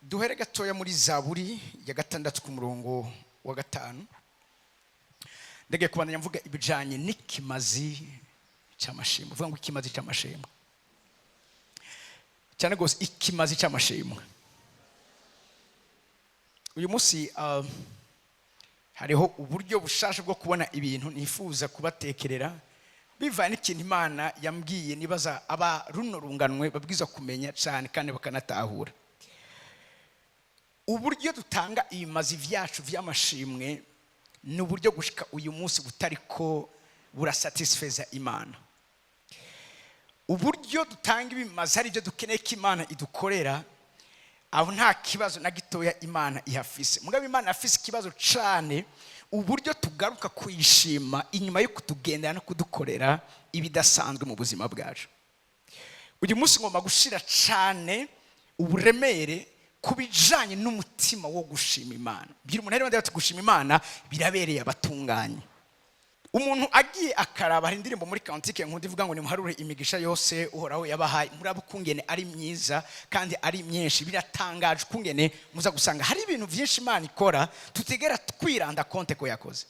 duhere gatoya muri Zaburi ya 6 ku murongo wa 5. Ndege kubandanya mvuga ibijanye n'ikimazi cy'amashimwe. Vuga ngo ikimazi cy'amashimwe. Cyane gose ikimazi cy'amashimwe. Uyu munsi hariho uburyo bushasha bwo kubona ibintu nifuza kubatekerera bivanye n'ikintu Imana yambwiye nibaza aba runo runganwe babwiza kumenya cyane kandi bakanatahura. Uburyo dutanga ibimazi vyacu vy'amashimwe ni uburyo gushika uyu munsi butariko burasatisfeza Imana. Uburyo dutanga ibimazi ari byo dukeneye ko Imana idukorera, aho nta kibazo na gitoya Imana ihafise. Mugabe Imana afise ikibazo cyane uburyo tugaruka kuyishima inyuma yo kutugendera no kudukorera ibidasanzwe mu buzima bwacu. Uyu munsi ngomba gushira cyane uburemere kubijanye n'umutima wo gushima Imana. Biri umuntu ari bati gushima Imana birabereye abatunganye. Umuntu agiye akaraba indirimbo muri Kantike nk'undi ivuga ngo nimuharure imigisha yose uhoraho yabahaye, murabo kungene ari myiza kandi ari myinshi. Biratangaje kungene muza gusanga hari ibintu byinshi Imana ikora tutegera twiranda konte ko yakoze.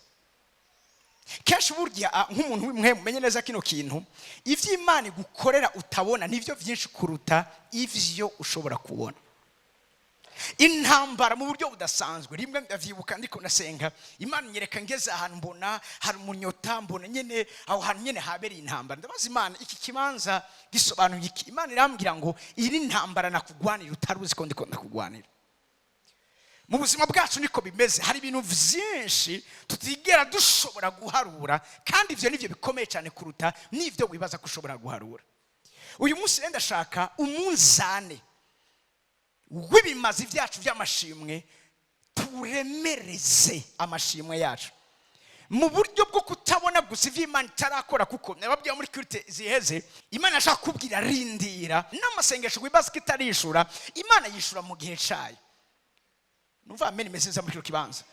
Kenshi burya nk'umuntu w'imwe mumenye neza kino kintu, ivyo Imana igukorera utabona nivyo byinshi kuruta ivyo ushobora kubona. Intambara mu buryo budasanzwe rimwe ndavyibuka ndiko nasenga Imana nyereka ngeze ahantu mbona hari umunyota, mbona nyene aho hantu nyene habereye intambara. Ndabaza Imana iki kibanza gisobanuye iki? Imana irambwira ngo iri ntambara nakugwanira utaruzi ko ndiko ndakugwanira. Mu buzima bwacu niko bimeze, hari ibintu vyinshi tutigera dushobora guharura kandi ivyo nivyo bikomeye cyane kuruta nivyo wibaza kushobora guharura. Uyu munsi renda shaka umunzane w'ibimazi vyacu vy'amashimwe turemereze amashimwe yacu mu buryo bwo kutabona gusa ivy'Imana itarakora, kuko nababwiye muri kurite ziheze Imana ashaka kubwira rindira n'amasengesho wibaza kitarishura Imana yishura mu gihe cayo. Numva ameni meseza muri kibanza.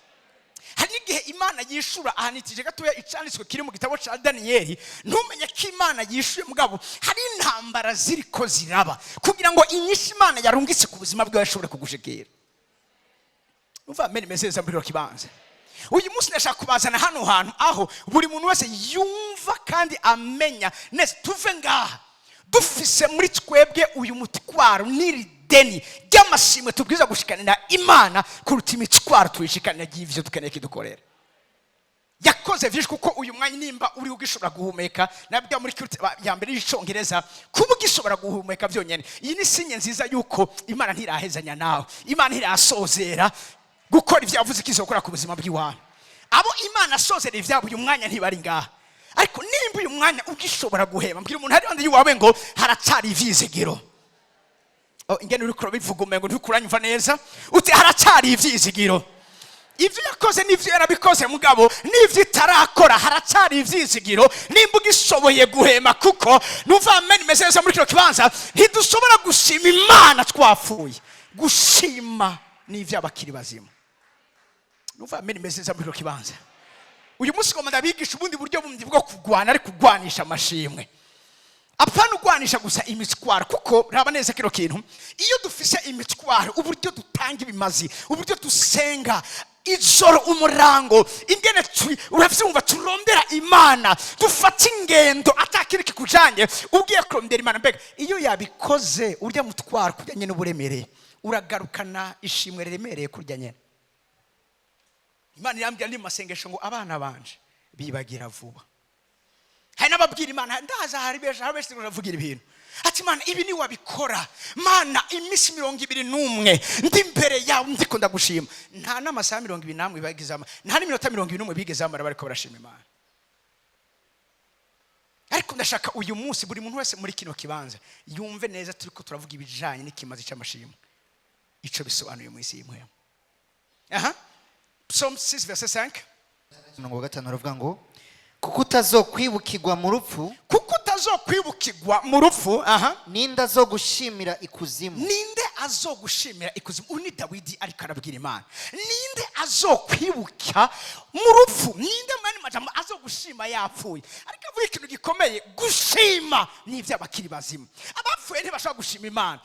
Hari igihe Imana yishura ahanitije gatoya icanditswe kiri mu gitabo ca Danieli, ntumenye ko Imana yishuye mugabo hari intambara ziriko ziraba kugira ngo inyisha Imana yarungitse ku buzima bwawe ashobore kugushekera. Numva ameni meseza muri kibanza. Uyu munsi ndashaka kubazana hano hantu aho buri muntu wese yumva kandi amenya nese tuve ngaha dufise muri twebwe uyu mutwaro niri deni ry'amashimwe tubwiza gushikanira Imana kuruta imitwaro tuyishikanira y'ivyo dukeneye kidukorera. Yakoze vyinshi kuko uyu mwanya nimba uri ugishobora guhumeka, nabwo muri ya mbere y'Icongereza kuba ugishobora guhumeka vyonyene. Iyi ni sinye nziza yuko Imana ntirahezanya nawe, Imana irasozera gukora ivyavuze kizokora ku buzima bw'iwawe. Abo Imana asozera ivyabo uyu mwanya ntibari ngaha, ariko nimba uyu mwanya ugishobora guhema, mbwira umuntu hari wandi yuwawe ngo haracari ivyizigiro. Ingene uri kubivuga umengo ntukuranyumva neza, uti haracari ivyizigiro. Ivyo yakoze n'ivyo yarabikoze mugabo n'ivyo itarakora haracari ivyizigiro nimba ugishoboye guhema, kuko numva ameni meseza muri kino kibanza ntidushobora gushima Imana twapfuye. Gushima n'ivyo abakiri bazima. Numva ameni meseza muri kino kibanza. Uyu munsi ngoma ndabigisha ubundi buryo bundi bwo kugwana ari kugwanisha amashimwe. Apana ugwanisha gusa imitwaro, kuko raba neza kino kintu iyo dufise imitwaro uburyo dutanga ibimazi, uburyo dusenga ijoro umurango, ingene uravyumva turondera Imana, dufata ingendo atakiri kikujanye ugiye kurondera Imana. Mbega iyo yabikoze urya mutwaro kujyanye n'uburemere uragarukana ishimwe riremereye kurya nyene. Imana irambwira ndi masengesho ngo abana banje bibagira vuba. Hari nababwira Imana ndaza hari beje uravugira ibintu ati Imana ibi ni wabikora Mana imisi 21 ndi imbere yawe ndiko ndagushima. Nta n'amasaha 21 bagizama, nta n'iminota 21 bigezama bariko barashima Imana. Ariko ndashaka uyu munsi buri muntu wese muri kino kibanza yumve neza turiko turavuga ibijanye n'ikimazi cy'amashimwe ico bisobanuye mu isi y'imwe. Psalm 6 verset 5 ngo gatano ravuga ngo kuko utazokwibukirwa mu rupfu, kuko utazokwibukirwa mu rupfu. Ninde azogushimira ikuzimu? Ninde azogushimira ikuzimu? Uni Dawidi ariko arabwira Imana, ninde azokwibuka mu rupfu? Ninde mani majambo azogushima yapfuye? Ariko avuga ikintu gikomeye, gushima n'ivyo abakiri bazima. Abapfuye ntibashobora gushima Imana,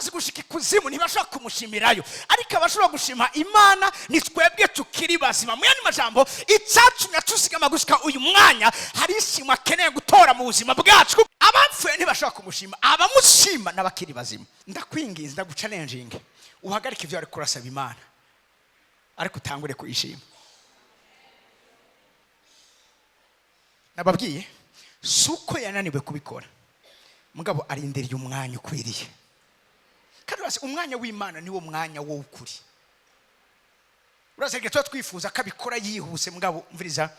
abamaze gushika ikuzimu ntibashobora kumushimirayo, ariko abashobora gushima Imana ni twebwe tukiri bazima. Mu yandi majambo, icyatumye tusigama gushika uyu mwanya hari ishimwe akeneye gutora mu buzima bwacu. Abapfuye ntibashobora kumushima, abamushima n'abakiri bazima. Ndakwinginze, ndaguchallenging, uhagarike ibyo ari kurasaba Imana, ariko utangure kuyishima. Nababwiye suko yananiwe kubikora, mugabo arindiriye umwanya ukwiriye. Kandi basi umwanya w'Imana niwo mwanya wo ukuri. Urasege cyo twifuza kabikora yihuse, mugabo mviriza,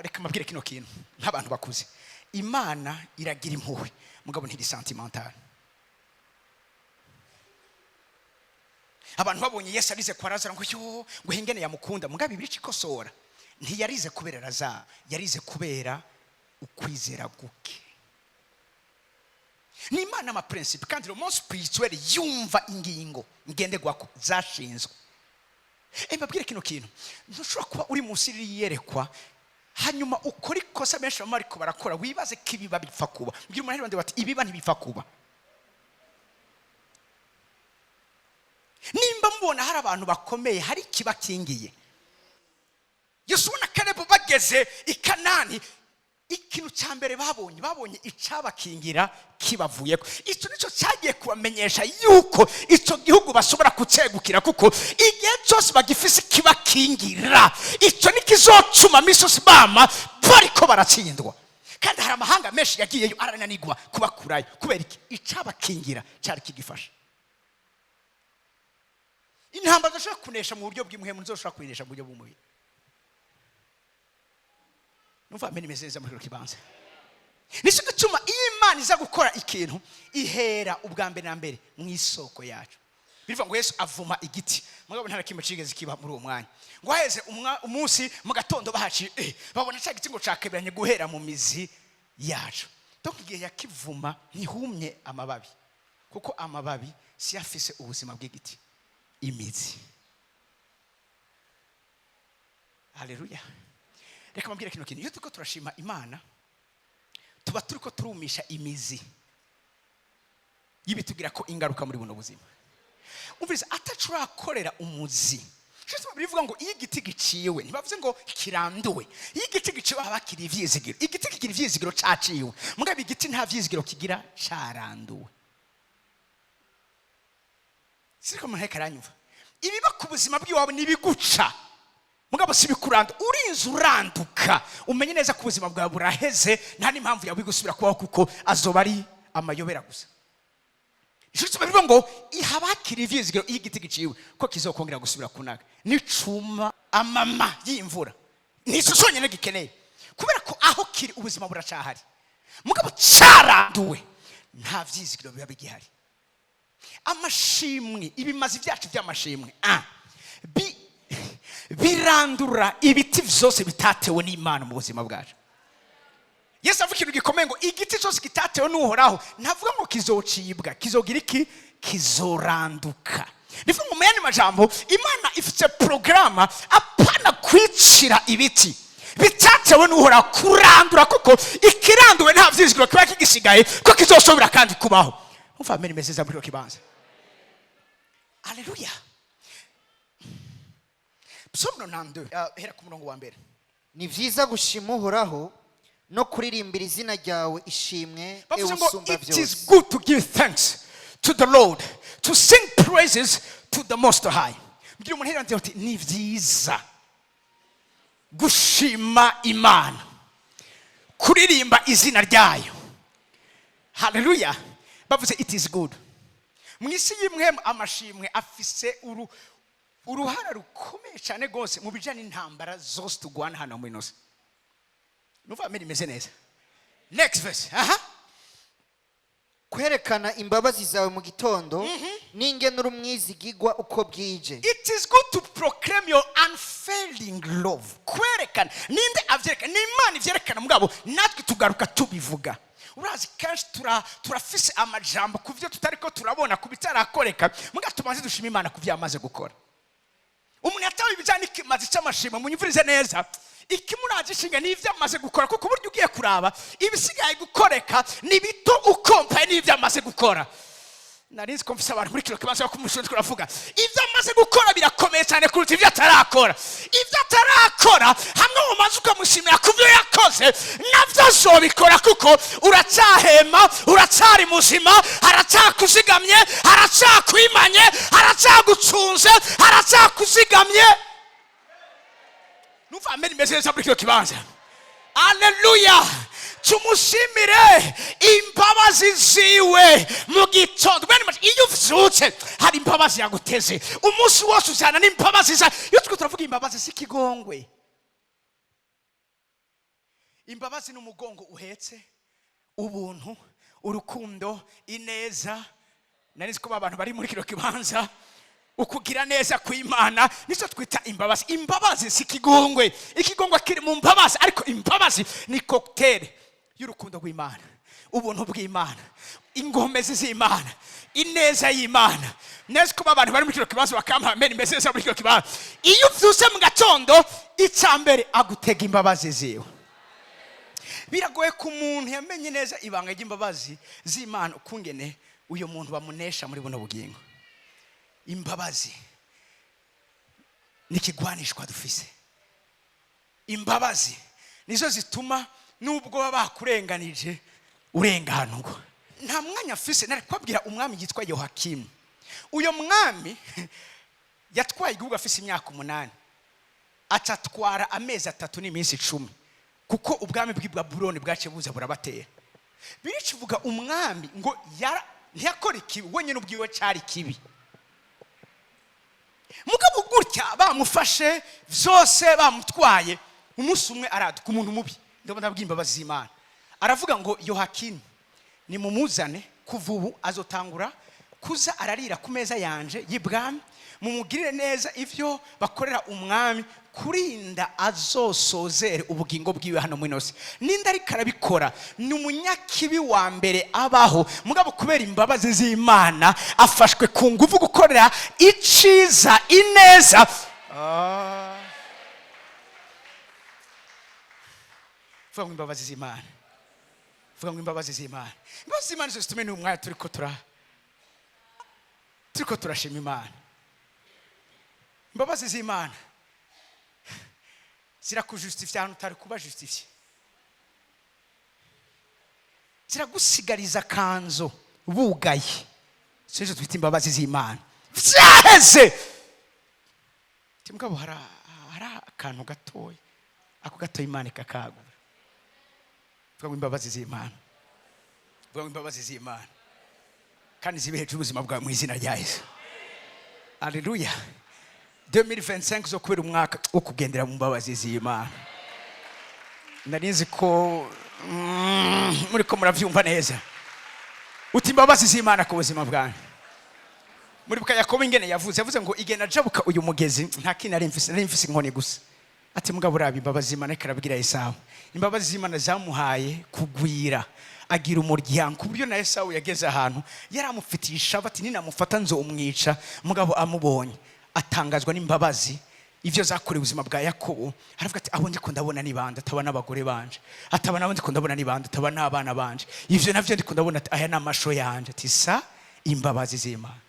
reka mabwire kino kintu nk'abantu bakuze. Imana iragira impuhwe, mugabo ntiri sentimental. Abantu babonye Yesu arize kwa Lazaro ngo yo ngo hingene yamukunda, mugabo ibiri cikosora. Ntiyarize kubera Lazaro, yarize kubera ukwizera guke. Ni Imana ama principe kandi le monde spirituel yumva ingingo ngendegwako zashinzwe. Mbabwire kino kintu, ntushobora kuba uri munsi yerekwa hanyuma ukora ikosa benshi bamariko barakora wibaze kibiba bipfa kuba. Mbwira umuntu wende bati ibiba ntibipfa kuba. Nimba mubona hari abantu bakomeye hari kibakingiye. Yosuwa na Kalebu bageze i Kanani, ikintu cya mbere babonye icabakingira kibavuyeko. Icyo nico cyagiye kubamenyesha yuko icyo gihugu bashobora kucegukira, kuko igihe cyose bagifise kibakingira icyo nikizocuma misosi bama bariko baratsindwa. Kandi hari amahanga menshi yagiyeyo arananigwa kubakurayo kubera iki icabakingira cyari kigifasha. Intambara zashaka kunesha mu buryo bw'imwe muzoshaka kunesha mu buryo bw'umubiri. Numva ameni mezeza muri kibanza. Nico gituma Imana iza gukora ikintu ihera ubwa mbere na mbere mu isoko yacu. Bivuga ngo Yesu avuma igiti, mugabo ntara kimwe cigeze kiba muri uwo mwanya. Ngo haheze umunsi mu gatondo bahaci babona cya giti ngo cakeberanye guhera mu mizi yacu. Donc igihe yakivuma ntihumye amababi, kuko amababi si afise ubuzima bw'igiti, imizi. Haleluya. Reka mabwire kino kintu, iyo turiko turashima Imana tuba turiko turumisha imizi yibitugira ko ingaruka muri buno buzima. Umviriza atacura korera umuzi. Cyo bivuga ngo iyo igiti giciwe ntibavuze ngo kiranduwe. Iyo igiti giciwe abakiri ivyizigiro. Igiti kigira ivyizigiro caciwe. Mugabe igiti nta vyizigiro kigira caranduwe. Siko mu heka ranyumva. Ibiba ku buzima bw'iwabo nibiguca. Mugabo sibikuranda urinze uranduka umenye neza ku buzima bwawe buraheze, nta n'impamvu yawe gusubira kubaho kuko azoba ari amayobera gusa. Ishutse bivuga ngo ihabakira ivyizigiro igiti giciwe ko kizokongera gusubira kunaga nicuma amama y'imvura. Nico sonyene gikeneye kubera ko aho kiri ubuzima buracahari, mugabo caranduwe nta vyizigiro biba bigihari. Amashimwe ibimazi byacu by'amashimwe birandura ibiti vyose bitatewe n'Imana mu buzima bwacu. Yesu avuga ikintu gikomeye ngo igiti cyose kitatewe n'Uhoraho ntavuga ngo kizocibwa, kizogira iki, kizoranduka. Bivuga mu yandi majambo Imana ifite programa apana kwicira ibiti bitatewe n'Uhoraho kurandura, kuko ikiranduwe nta vyizigiro kiba kigisigaye ko kizoshobora kandi kubaho. Umva ameni mezeza muri kibanza. Haleluya. Psalm 92 hera ku murongo wa mbere. Ni vyiza gushima Uhoraho no kuririmbira izina ryawe ishimwe usumba byose. It is good to give thanks to the Lord, to sing praises to the Most High. Mbwira umuntu hera ati ni vyiza gushima Imana, kuririmba izina ryayo. Haleluya. Bavuze it is good. Mwisi yimwe amashimwe afise uruhara rukomeye cyane gose mu bijanye n'intambara zose tugwana hano muri nose. Nuva ameni meze neza. Next verse. Kwerekana imbabazi zawe mu gitondo n'ingene urumwizigigwa uko bwije. It is good to proclaim your unfailing love. Kwerekana ninde avyerekana n'Imana ivyerekana mugabo natwe tugaruka tubivuga. Urazi kenshi turafise amajambo kuvyo tutariko turabona kubitarakoreka, muga tumaze dushima Imana kuvyo amaze gukora. Umuntu atawe ibijanye n'ikimazi cy'amashimo munyumvirize neza, ikimuragishinga n'ivyo amaze gukora, kuko buryo ugiye kuraba ibisigaye gukoreka ni bito ukompaye n'ivyo amaze gukora. nari ko mfise abantu muri kino kibanza ko umushonje kuravuga ivyo amaze gukora birakomeye cyane kuruta ivyo atarakora. Ivyo atarakora hamwe mu mazu ukamushimira ku byo yakoze navyo azobikora, kuko uracyahema, uracyari muzima, haracyakuzigamye, haracyakwimanye, haracyagucunze, haracyakuzigamye. Numva amen imeze neza muri kino kibanza. Haleluya. Tumushimire imbabazi ziwe mu gitondo. Iyo uvyutse hari imbabazi yaguteze umunsi wose, uzana n'imbabazi za. Iyo turavuga imbabazi si kigongwe. Imbabazi n'umugongo uhetse ubuntu, urukundo, ineza. Nari ko abantu bari muri kino kibanza ukugira neza kw'Imana nico twita imbabazi. Imbabazi si kigongwe. Ikigongwe kiri mu mbabazi, ariko imbabazi ni cocktail y'urukundo rw'Imana, ubuntu bw'Imana, ingomezi z'Imana, ineza y'Imana. Neza ko abantu bari muri kino kibazo bakampa amen imeze neza muri kino kibazo. Iyo uvyuse mu gatondo icambere agutega imbabazi ziwe. Biragoye ku muntu yamenye neza ibanga ry'imbabazi z'Imana ukungene uyo muntu bamunesha muri buno bugingo. Imbabazi nikigwanishwa dufise. Imbabazi nizo zituma nubwo bakurenganije urenganurwa. Nta mwanya afise nari kwabwira umwami yitwa Yohakimu. Uyo mwami yatwaye igihugu afise imyaka 8, atatwara amezi 3 n'iminsi 10, kuko ubwami bw'i Babuloni bwace buza burabatera. Biricuvuga umwami ngo ntiyakora ikibi, wenyine ubwiwe cyari kibi. Mugabo gutya bamufashe vyose bamutwaye, umunsi umwe araduka umuntu mubi. Ndabona bw'imbabazi z'Imana aravuga ngo Yohakimu ni mumuzane, kuva ubu azotangura kuza ararira ku meza yanje y'ibwami, mumugirire neza ivyo bakorera umwami, kurinda azosozere ubugingo bwiwe hano mwinose. Ninda ariko arabikora ni umunyakibi wa mbere abaho, mugabo kubera imbabazi z'Imana afashwe ku nguvu gukorera iciza, ineza. Vuga ngo imbabazi z'Imana. Vuga ngo imbabazi z'Imana. Imbabazi z'Imana zo zitume n'umwanya turiko turashima Imana. Imbabazi z'Imana zirakujustifia ahantu utari kuba justifie. Ziragusigariza kanzo bugaye. Sejo twita imbabazi z'Imana. Vyaheze. Timugabo hara akantu gatoya. Ako gatoya Imana kakagura. Vuga ngo imbabazi z'Imana. Vuga ngo imbabazi z'Imana. Kandi zibe hejuru ubuzima bwawe mu izina rya Yesu. Haleluya. 2025 zo kubera umwaka wo kugendera mu mbabazi z'Imana. Narinzi ko muri ko muravyumva neza. Uti imbabazi z'Imana ku buzima bwawe. Muri buka Yakobo ingene yavuze ngo igena jabuka uyu mugezi nta kintu ari mfise inkoni gusa. Ati mugabo urabi imbabazi z'Imana karabwira Esawu. Imbabazi z'Imana zamuhaye kugwira, agira umuryango ku buryo na Esawu yageze ahantu yaramufitiye bati ninamufata nzo umwica. Mugabo amubonye atangazwa n'imbabazi ivyo zakorewe ubuzima bwa Yakobo. Aravuga ati abo ndiko ndabona ni bande, atabana abagore banje, atabana abo ndiko ndabona ni bande, atabana abana banje, ivyo navyo ndiko ndabona aya namasho yanje. Ati sa imbabazi z'Imana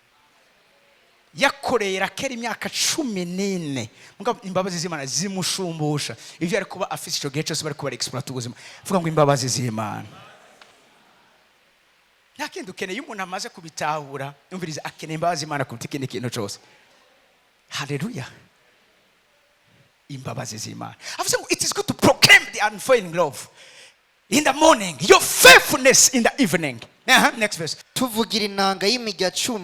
yakorera kera imyaka 14, mugabo imbabazi z'Imana zimushumbusha ivyo ari kuba afise ico gihe cyose bari kuba exploit ubuzima. Vuga ngo imbabazi z'Imana. Nta kintu ukeneye umuntu amaze kubitahura, umviriza akeneye imbabazi z'Imana kuruta ikindi kintu cyose. Hallelujah. Imbabazi z'Imana. Avuze ngo it is good to proclaim the unfailing love in the morning, your faithfulness in the evening. Next verse. Tuvugira inanga y'imirya 10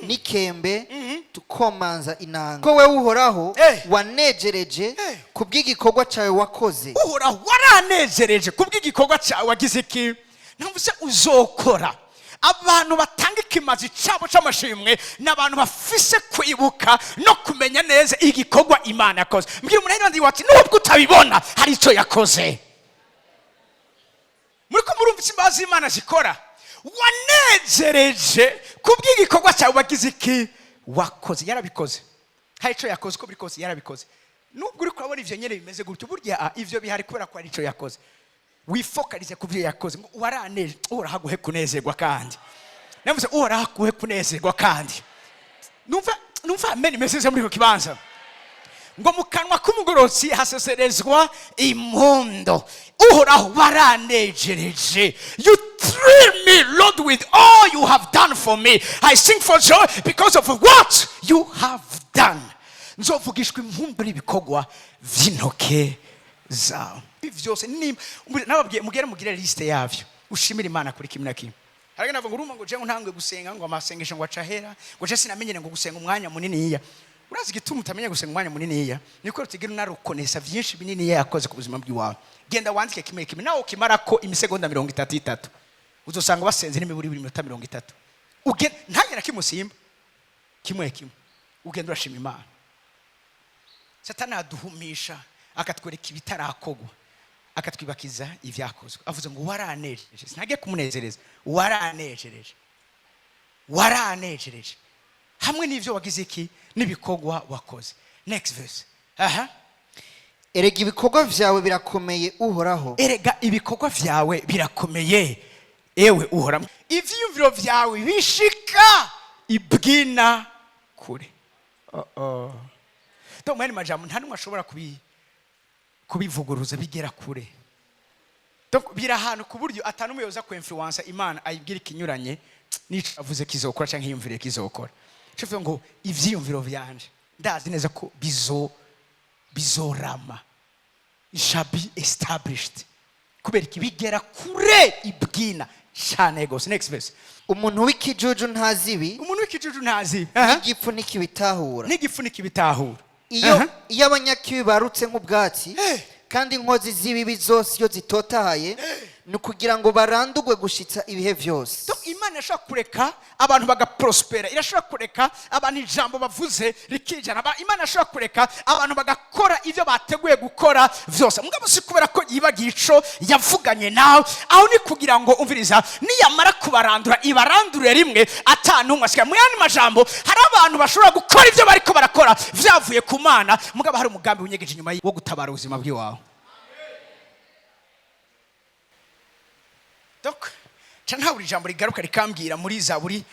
n'ikembe, tukomanza inanga. Ko we uhoraho wanejereje kubw'igikorwa cyawe wakoze. Uhoraho waranejereje kubw'igikorwa cyawe wagize iki? Ntamvuze uzokora. Abantu batanga ikimazi cyabo cy'amashimwe n'abantu bafise kwibuka no kumenya neza igikorwa Imana yakoze. Mbwira umuntu ndi wati nubwo utabibona hari icyo yakoze. Muri ko murumva imbabazi z'Imana zikora. Wanejereje kubw'igikorwa cyawe wagize iki? Wakoze. Yarabikoze. Hari icyo yakoze ko bikoze yarabikoze. Nubwo uri kubona ivyo nyene bimeze gutyo, burya ivyo bihari kubera ko ari icyo yakoze. Wifokalize ku byo yakoze ngo waraneje urahaguhe kunezerwa kandi navuze uhoraho akuhe kunezerwa kandi numva amen imeze muri ko kibanza ngo mu kanwa k'umugororotsi haseserezwa impundu. Uhoraho waranejereje. You thrill me, Lord, with all you have done for me. I sing for joy because of what you have done. Nzovugishwa impundu n'ibikogwa vy'intoke zawe. Byose nababwiye mugire liste yavyo. Ushimira Imana kuri kimwe na kimwe. Harage navuga ngo urumva ngo je ntangwe gusenga ngo amasengesho ngo acahera ngo je sinamenyene ngo gusenga umwanya munini iya. Urazi gituma utamenya gusenga umwanya munini iya niko rutigira narukonesa vyinshi binini yakoze ku buzima bw'iwawe. Genda wandike kimwe nawe ukimara ko imisegonda 33 uzosanga basenze n'imiburi 30. Ugenda ntanye na kimusimba kimwe ugenda urashima Imana. Satani aduhumisha akatwereka ibitarakogwa akatwibakiza ivyakozwe. Avuze ngo waranejereje. Sinage kumunezereza. Waranejereje. Hamwe n'ivyo wagize iki n'ibikogwa wakoze. Next verse. Erega ibikogwa vyawe birakomeye Uhoraho. Erega ibikogwa vyawe birakomeye ewe Uhoraho. Ivyumviro vyawe bishika ibwina kure. Donc mwene majambo nta numwe ashobora kubivuguruza bigera kure. Donc bira ahantu ku buryo atanumwe yoza ku influence Imana ayibwira ikinyuranye nico avuze kizokora canke yumvire kizokora. Cyo ngo ivyiyumviro vyanje ndazi neza ko bizorama. Shall be established. Kubera kibigera kure ibwina cyane gose. Next verse. Umuntu w'ikijuju ntazibi. N'igifu nikibitahura. Iyo abanyakibi barutse nk'ubwatsi kandi inkozi z'ibibi zose iyo zitotahaye nukugira ngo barandugwe gushitsa ibihe vyose. Donc Imana irashaka kureka abantu bagaprospera. Irashaka kureka abantu ijambo bavuze rikijana. Imana irashaka kureka abantu bagakora ivyo bateguye gukora vyose. Mugabo si kubera ko yibagiye ico yavuganye nawe. Aho ni kugira ngo umviriza niyamara kubarandura ibarandure rimwe atanumwe asika. Muyandi majambo hari abantu bashobora gukora ivyo bariko barakora vyavuye ku Mana. Mugabo hari umugambi unyegeje inyuma wo gutabara ubuzima bw'iwawe. Donc cyane buri jambo rigaruka rikambwira muri Zaburi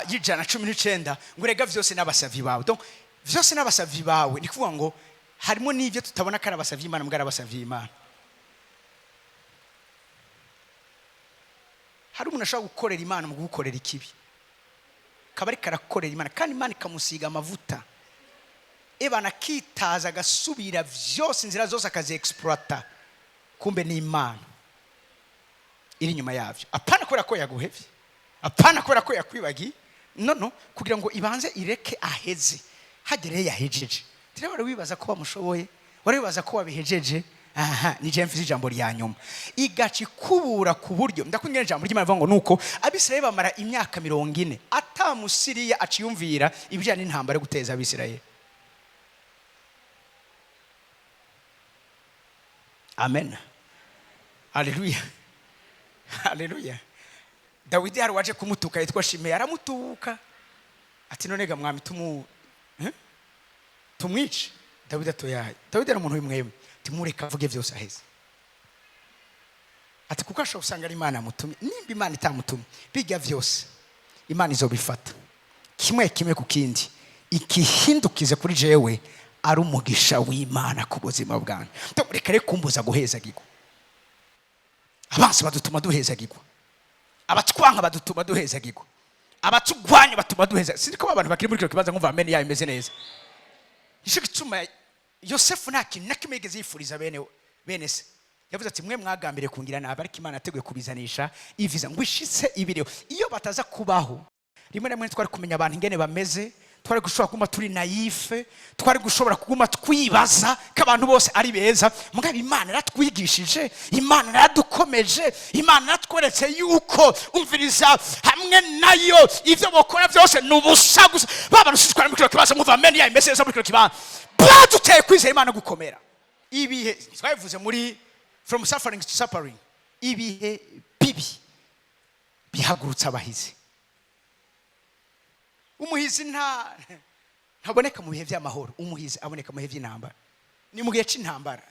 y'ijana 19 ngo rega vyose n'abasavi bawe. Donc vyose n'abasavi bawe ni kuvuga ngo harimo n'ivyo tutabona ko arabasavi Imana mbwa arabasavi Imana. Hari umuntu ashaka gukorera Imana mu gukorera ikibi kabari karakorera Imana kandi Imana ikamusiga amavuta ebana kitaza gasubira vyose inzira zose akazi exploiter kumbe ni Imana iri nyuma yavyo. Apana kubera ko yaguhevye, apana kubera ko yakwibagi, no kugira ngo ibanze ireke aheze hagere yahejeje. Tireba wari wibaza ko bamushoboye, wari wibaza ko wabihejeje. Ni je mfise ijambo rya nyuma igaci kubura ku buryo ndakunyera ijambo ry'Imana vuga ngo nuko Abisirayeli bamara imyaka 40 atamusiriya aciyumvira ibijyanye n'intambara yo guteza Abisirayeli. Amen. Hallelujah. Hallelujah. Dawidi hari waje kumutuka yitwa Shimei aramutuka ati nonega mwami tumwice. Dawidi atoyaye. Dawidi ari umuntu w'imwemwe timureka avuge vyose aheze ati kuko ashobora usanga ari Imana mutumye. Nimba Imana itamutumye biga vyose Imana izobifata kimwe ku kindi ikihindukize kuri jewe ari umugisha w'Imana ku buzima bwanjye. Reka reka kumbuza guhezagirwa. Abansi badutuma duhezagirwa, abatwanka badutuma duhezagirwa, abatugwanya batuma duheza. Siko abantu bakiri muri kiro kibanza nkumva amen ya imeze neza. Nisho gituma Yosefu nakimegeze yifuriza bene se. Yavuze ati mwe mwagambire kungira nabi ariko Imana ateguye kubizanisha iviza ngo ishitse ibireo. Iyo bataza kubaho rimwe na rimwe twari kumenya abantu ingene bameze, twari gushobora kuguma turi naife, twari gushobora kuguma twibaza ko abantu bose ari beza. Mugabe Imana yaratwigishije, Imana yaradukomeje, Imana yatweretse yuko umviriza hamwe nayo ivyo bokora vyose nubusa gusa. Baba rushitwara mu kiro kibaza muva amen ya imese zo mu kiro kibaza baduteye kwizera Imana gukomera. Ibihe twabivuze muri from suffering to suffering. Ibihe bibi bihagurutsa abahizi. Umuhizi ntaboneka mu bihe by'amahoro. Umuhizi aboneka mu bihe by'intambara. Ni mu gihe cy'intambara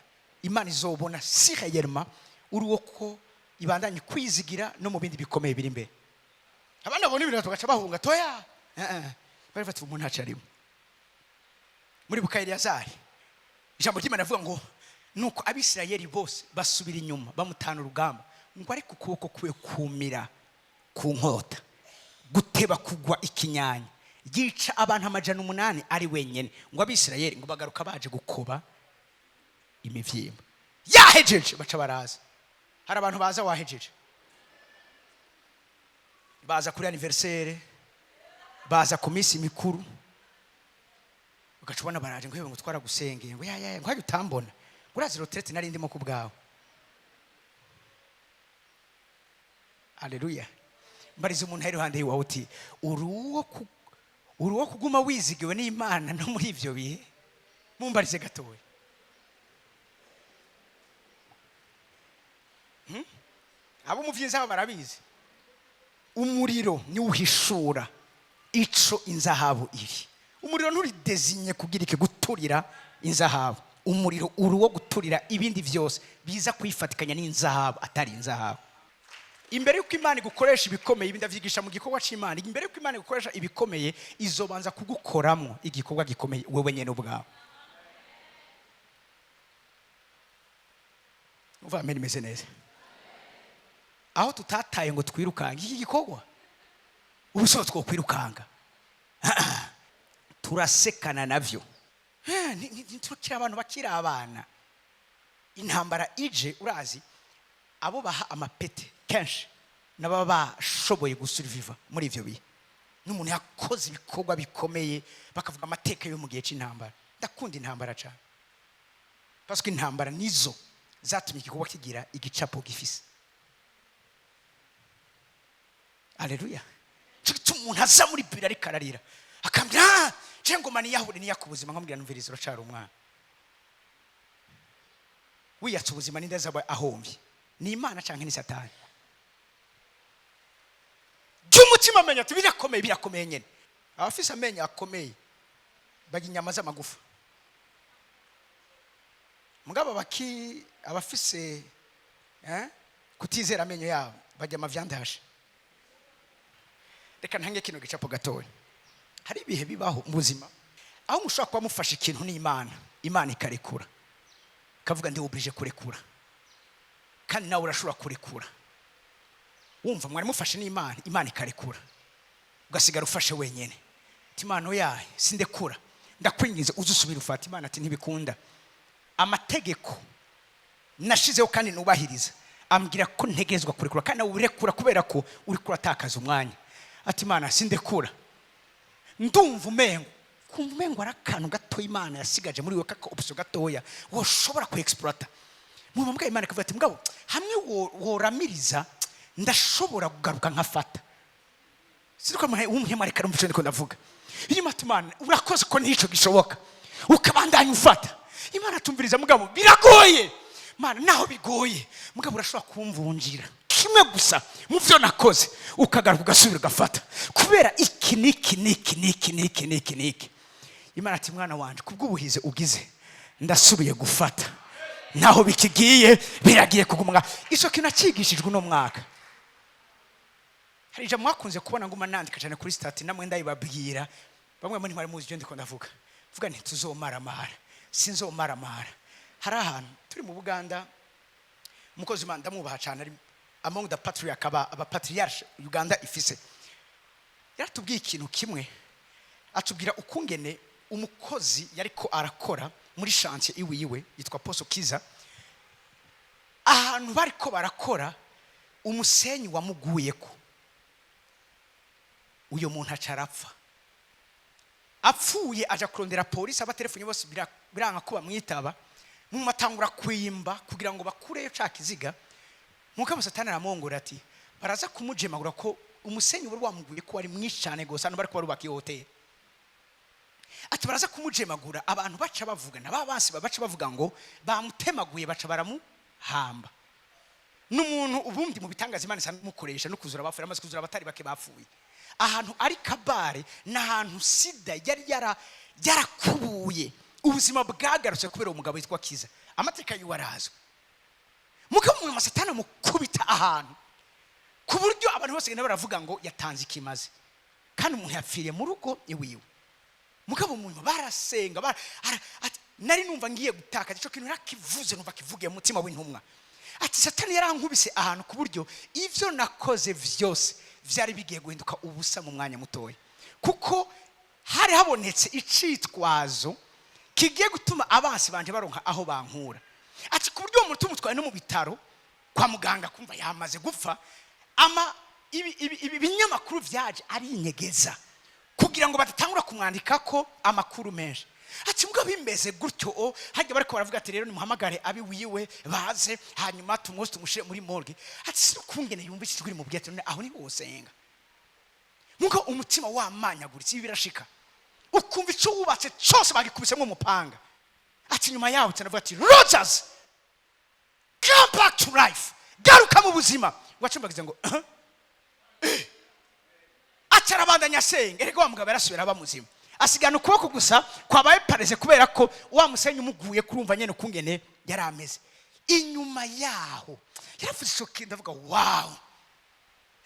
Imana izobona si réellement uri uko ibandanye kwizigira no mu bindi bikomeye biri imbere. abana babona ibintu tugaca bahunga toya bari bafite umuntu acarimo muri buka Eleyazari. Ijambo ry'Imana rivuga ngo nuko Abisirayeli bose basubira inyuma bamutana urugamba ngo ariko ukuboko kwe kumira ku nkota guteba kugwa ikinyanya yica abantu 800 ari wenyene ngo Abisirayeli ngo bagaruka baje gukoba imivyimba yahejeje baca baraza. Hari abantu baza wahejeje, baza kuri anniversaire, baza ku minsi mikuru, ugacubona baraje ngo ngo twara gusengera ngo ngo haje utambona urazi retraite nari ndimo ku bwawe. Haleluya. Mbariza umuntu ari ruhande yiwawe uti uruwo kuguma wizigiwe n'Imana no muri ivyo bihe. Mumbarize gatoya. Abo muvyiza barabizi. Umuriro ni uhishura ico inzahabu iri. Umuriro nturi designé kugira iki guturira inzahabu. Umuriro uruwo guturira ibindi vyose biza kwifatikanya n'inzahabu atari inzahabu. Imbere yuko Imana igukoresha ibikomeye ibindi avyigisha mu gikorwa c'Imana, imbere yuko Imana igukoresha ibikomeye izobanza kugukoramo igikorwa gikomeye wewe nyene ubwawe. Uva ameni meze neza. Aho tutataye ngo twirukanga iki gikorwa ubuso twokwirukanga turasekana navyo. Nturukira abantu bakira abana intambara ije urazi abo baha amapete kenshi nababa bashoboye gusurviva muri ivyo bihe. N'umuntu yakoze ibikorwa bikomeye bakavuga amateka yo mu gihe c'intambara. Ndakunda intambara cyane parce que intambara nizo zatumye igikorwa kigira igicapo gifise. Haleluya. Cyo umuntu aza muri bira rikararira akambira cengoma ni yahure ni yakubuzima nkamubwira numvirizo racari umwana wiyatse ubuzima n'indeza ahomvye ni Imana canke ni Satani. Cyumutima menya birakomeye nyene. Abafise amenya akomeye bagi inyama z'amagufa. Mugabo abafise kutizera amenyo yabo bajya amavyandashe. Reka ntange kino gicapo gatoya. Hari ibihe bibaho mu buzima aho mushaka kwa mufasha ikintu n'Imana, Imana ikarekura kavuga ndi oblige kurekura kandi nawe urashobora kurekura. Wumva mwari mufashe n'Imana, Imana ikarekura ugasigara ufashe wenyene. Imana yaye sindekura ndakwingize uzusubira ufata. Imana ati ntibikunda. Amategeko nashizeho kandi nubahiriza ambwira ko ntegezwa kurekura kandi nawe urekura kubera ko uri kuratakaza umwanya. Ati Imana sindekura. Ndumva umengo arakantu gato Imana yasigaje muri we kaka option gatoya woshobora ku exploiter. Mu mbwa Imana kavuga ati mugabo hamwe woramiriza ndashobora kugaruka nkafata. Siruka umuhema reka rumvishe ndiko ndavuga. Irimo ati Imana urakoze ko ntico gishoboka ukabandanya ufata. Imana tumviriza mugabo biragoye. Mana naho bigoye mugabo urashobora kumvunjira kimwe gusa mu byo nakoze ukagaruka ugasubira gafata kubera iki niki. Imana ati mwana wanje kubw'ubuhize ugize ndasubiye gufata naho bikigiye biragiye kugumwa. Iso kinacigishijwe no mwaka. Hari ijambo mwakunze kubona nguma nandika cyane kuri stati namwe ndayibabwira bamwe muri muzi byo ndiko ndavuga vuga nti tuzomaramara sinzomaramara. Hari ahantu turi mu Buganda umukozi Imana ndamubaha cyane ari among the patriarch abapatriarch Uganda ifise. Yaratubwiye ikintu kimwe atubwira ukungene umukozi yariko arakora muri chantier iwiwe yitwa Poso Kiza. Ahantu bariko barakora umusenyi wamuguyeko uyo muntu acarapfa. Apfuye aja kurondera polisi abatelefone bose biranga ko bamwitaba mu matangura kwimba kugira ngo bakureyo cakiziga. Mukaba Satani aramongora ati baraza kumujemagura ko umusenyi wari wamuguye ko ari mwinshi cyane gose hano bari ko barubaka hotel. Ati baraza kumujemagura abantu baca bavuga na babansi baca bavuga ngo bamutemaguye baca baramuhamba. N'umuntu ubundi mu bitangaza Imana isamukoresha no kuzura abafura amaze kuzura abatari bake bapfuye. Ahantu ari Kabare n'ahantu sida yari yarakubuye ubuzima bwagarutse kubera umugabo witwa Kiza. Amateka y'uwarazo mugabo mu Satani mukubita ahantu ku buryo abantu bose baravuga ngo yatanze ikimaze, kandi umuntu yapfiriye mu rugo iwiwe. Mugabo umuntu barasenga nari numva ngiye gutaka ico kintu rakivuze, numva kivugiye mu mutima w'intumwa ati Satani yarankubise ahantu ku buryo ivyo nakoze vyose vyari bigiye guhinduka ubusa mu mwanya mutoya, kuko hari habonetse icitwazo kigiye gutuma abansi banje baronka aho bankura. Ati ku buryo umuntu tumutwaye no mu bitaro kwa muganga kumva yamaze gupfa, ibi binyamakuru vyaje ari inyegeza kugira ngo batatangura kumwandika ko amakuru menshi. Ati mbwa bimeze gutyo hajya bariko baravuga ati rero nimuhamagare abi wiwe baze hanyuma tumwose tumushe muri morgue. Ati sikungene yumvise tugiri mu bwete none aho ni wosenga. Muko umutima wamanyaguritse ibirashika, ukumva ico wubatse cyose bagikubisemo umupanga. Ati nyuma yaho cyanavuga ati Rogers, come back to life, garuka mu buzima. Wacumbagize ngo acarabandanya senga, erega wa mugabo yarasubira abamuzima, asigana ukuboko gusa kwabaye pareze kubera ko wa musenyi umuguye kurumva nyene kungene yarameze. Inyuma yaho yaravuze ico ndavuga wow,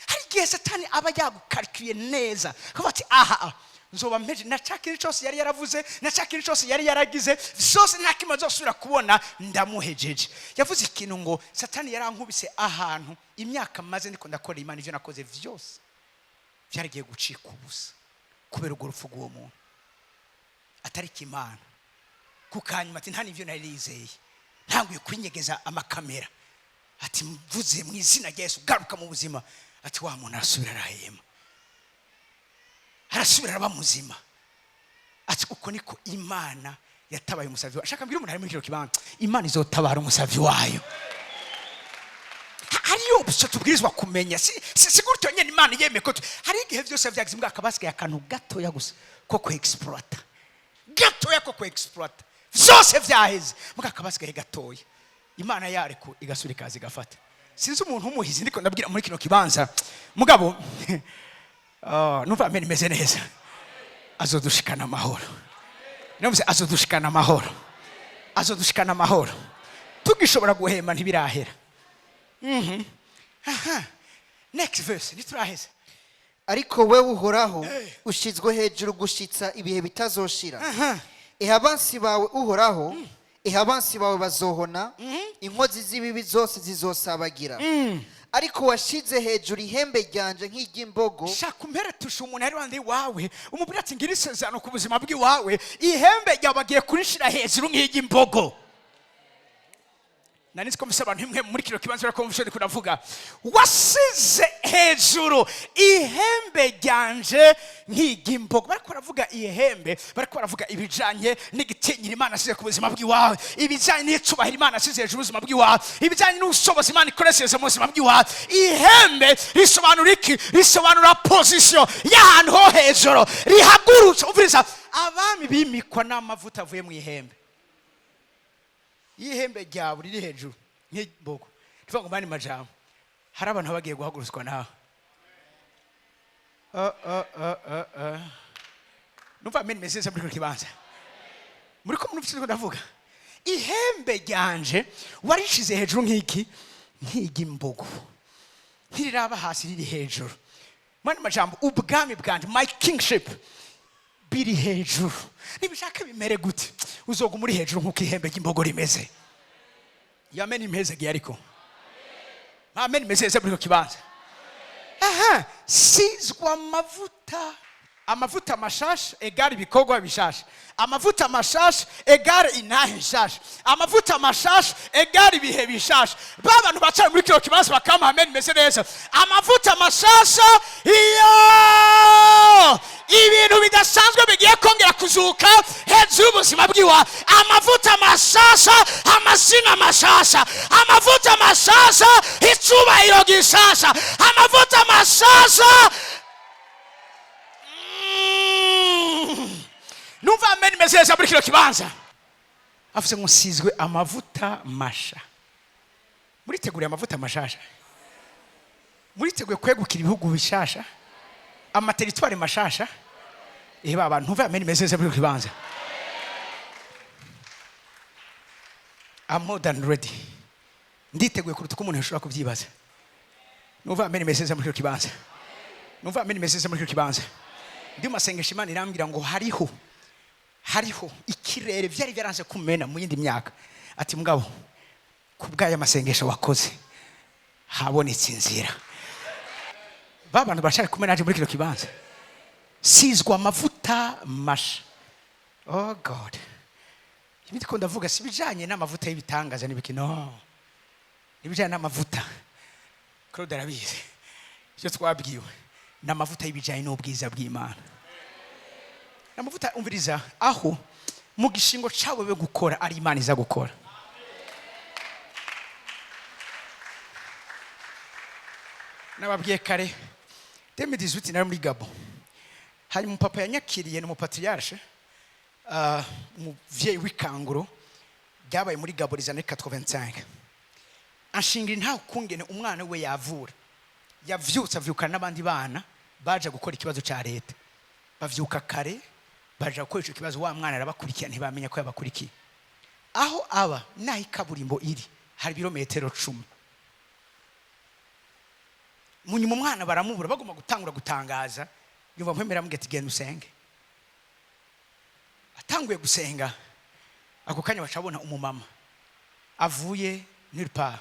hari igihe Satani aba yagukalikuye neza kuba ati aha nzoba mpeje na cakiri cyose yari yaravuze, na cakiri cyose yari yaragize zose nta kimaze osubira kubona ndamuhejeje. Yavuze ikintu ngo Satani yarankubise ahantu imyaka maze ndiko ndakora Imana ivyo nakoze vyose byaragiye gucika ubusa kubera urwo rupfu rw'uwo muntu atari kimana. Kukanyuma ati nta nivyo narizeye, ntanguye kwinyegeza amakamera. Ati mvuze mu izina rya Yesu garuka mu buzima. Ati wa muntu arasubira arahema, arasubira abamuzima. Ati uko niko Imana yatabaye umusavyi wayo. Shaka mbira umuntu ari muri kiro kibanza, Imana izotabara umusavyi wayo. Hariyo byo tubwirizwa kumenya, si gutyo nyene Imana yemeye ko hari igihe byose vyagize mbwa kabasigaye akantu gato ya gusa ko exploiter, gato ya ko exploiter vyose vyaheze mbwa kabasigaye gatoya. Imana yareko igasura ikazi gafata. Sinzi umuntu umuhizi ndiko ndabwira muri kino kibanza mugabo numva amene meze neza, azodushikana amahoro. Navuze azodushikana amahoro, azodushikana amahoro, tugishobora guhema ntibirahera. Next verse nituraheza. Ariko wewe uhoraho ushizwe hejuru gushitsa ibihe bitazoshira. Abansi bawe uhoraho, abansi bawe bazohona, inkozi z'ibibi zose zizosabagira. Ariko washize hejuru ihembe ryanje nk'iry'imbogo. Shaka umpere tusha umuntu ari wandi wawe umubwira ati ngira isezerano ku buzima bw'iwawe, ihembe ryabagiye kurishira hejuru nk'iry'imbogo. Nani siko msaba nimwe muri kilo kibanza ko mfisho ndikunavuga wasize hejuru ihembe ryanje nk'igimbogo. Bariko baravuga ihembe, bariko baravuga ibijanye n'igitinyira Imana asize ku buzima bw'iwawe, ibijanye n'icubahiro Imana asize hejuru ubuzima bw'iwawe, ibijanye n'ubushobozi Imana ikoresheje mu buzima bw'iwawe. Ihembe risobanura iki? Risobanura position y'ahantu ho hejuru rihagurutse. Uvuriza abami bimikwa n'amavuta avuye mu ihembe. Ihembe ryawe riri hejuru nk'imbogo. Tuvuga ngo mani majambo hari abantu bagiye guhagurutswa nawe. Numva amene meseze muri kibanza muri ko munufite ko ndavuga ihembe ryanje warishize hejuru nk'igimbogo, ntiraba hasi riri hejuru. Mani majambo ubwami bwanje, my kingship, biri hejuru. Nibishaka bimere gute uzoga muri hejuru nkuko ihembe ry'imbogo rimeze. Yameni imeze giyariko amen meseze muri kibanza. Sizwa amavuta mashasha egari bikogwa bishasha, amavuta mashasha egari inahe shasha, amavuta mashasha egari bihe bishasha. Babantu bacaye muri kiro kibanza bakama amen meze neza. Amavuta mashasha iyo ibintu bidasanzwe bigiye kongera kuzuka hejuru ubuzima bw'iwa. Amavuta mashasha, amazina mashasha, amavuta mashasha, icubahiro gishasha, amavuta mashasha. Numva amen meseze muri kiro kibanza avuze ngo nsizwe amavuta masha. Muritegura amavuta mashasha, muriteguye kwegukira ibihugu bishasha, amateritwari mashasha. Abantu numva amen meseze muri kibanza. I'm more than ready. Nditeguye kuruta ko umuntu ashobora kubyibaza. numva ameni meseze muri kibanza numva ameni meseze muri kibanza ndi masengesho Imana irambwira ngo hariho ikirere byari byaranze kumena mu yindi myaka ati mugabo kubgaya masengesho wakoze habonetse inzira babantu bashaka kumenaje muri kino kibanza sizwa amavuta masha. Oh God, ibindi ko ndavuga sibijanye n'amavuta y'ibitangaza n'ibikino nibijanye n'amavuta Claude arabizi cyo twabwiwe n'amavuta y'ibijanye n'ubwiza bw'Imana. N'amavuta umviriza aho mu gishingo cyawe be gukora ari Imana iza gukora. Nababwiye kare 2018 nari muri Gabon, hari umupapa yanyakiriye n'umupatriarche mu vieil wikanguro byabaye muri Gabon les années 85. Anshingira nta kungene umwana we yavura yavyutsa vyuka n'abandi bana baje gukora ikibazo ca leta bavyuka kare baje gukora ico kibazo wa mwana arabakurikiye ntibamenya ko yabakurikiye aho aba nahi kaburimbo iri hari birometero 10 munyuma umwana baramubura bagomba gutangura gutangaza yumva mpemera mugeti genda usenge atanguye gusenga ako kanya bacabona umumama avuye nirpa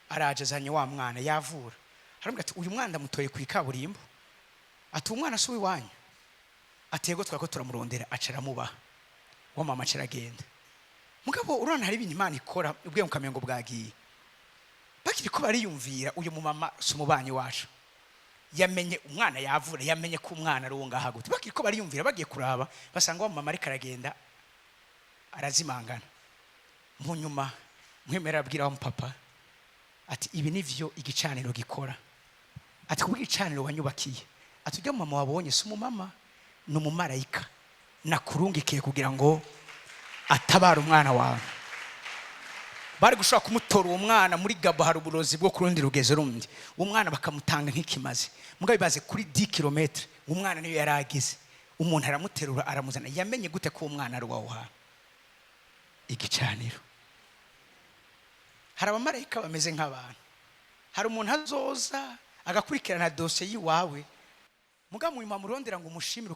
arajazanye wa mwana yavura haramubwira ati uyu mwana mutoye ku ikaburimbo ati umwana suwi wanyu atego twako turamurondera acara muba wa mama acaragenda mugabo urana hari ibintu Imana ikora ubwe mu kamengo bwagiye bakiri ko bariyumvira uyu mumama sumubanyi wacu yamenye umwana yavura yamenye ko umwana ari wonga hagute bakiri ko bariyumvira bagiye kuraba basanga wa mama ari karagenda arazimangana mu nyuma mwemera abwira wa papa ati ibi nivyo igicaniro gikora ati kubwo igicaniro wanyubakiye ati ujya mama wabonye sumu mama no mu marayika nakurungikiye kugira ngo atabara umwana wawe bari gushaka kumutora uwo mwana muri Gabo hari uburozi bwo kurundi rugeze rundi umwana bakamutanga nk'ikimazi mugabe baze kuri 10 km umwana niyo yaragize umuntu aramuterura aramuzana yamenye gute ko umwana ari wawo ha igicaniro hari abamarayika bameze nk'abantu hari umuntu azoza agakurikirana dosiye yiwawe muga mu murondera ngo umushimire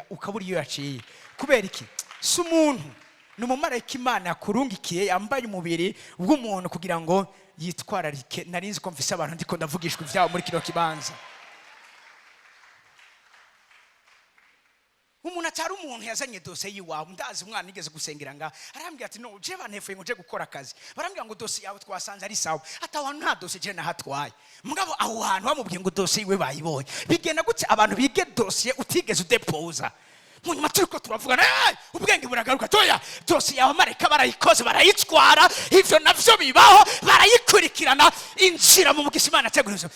ukabura iyo yaciye kubera iki si umuntu n'umumarayika Imana yakurungikiye yambaye umubiri bw'umuntu kugira ngo yitwararike. Narinzi ko mfise abantu ndiko ndavugishwa ivyabo muri kino kibanza. Umuntu atari umuntu yazanye dosiye yiwawe ndazi umwana nigeze gusengera nga arambwira ati no je bantefuye ngo je gukora akazi barambwira ngo dosiye yawe twasanze ari sawa atawantu nta dosiye je nahatwaye mugabo aho hantu bamubwiye ngo dosiye iwe bayibonye bigenda gutse abantu bige dosiye utigeze udepoza munyuma turiko turavugana ubwenge buragaruka toya dosiye yawe mareka barayikoze barayitwara ivyo navyo bibaho barayikurikirana injira mu mugisi Imana ategurizo.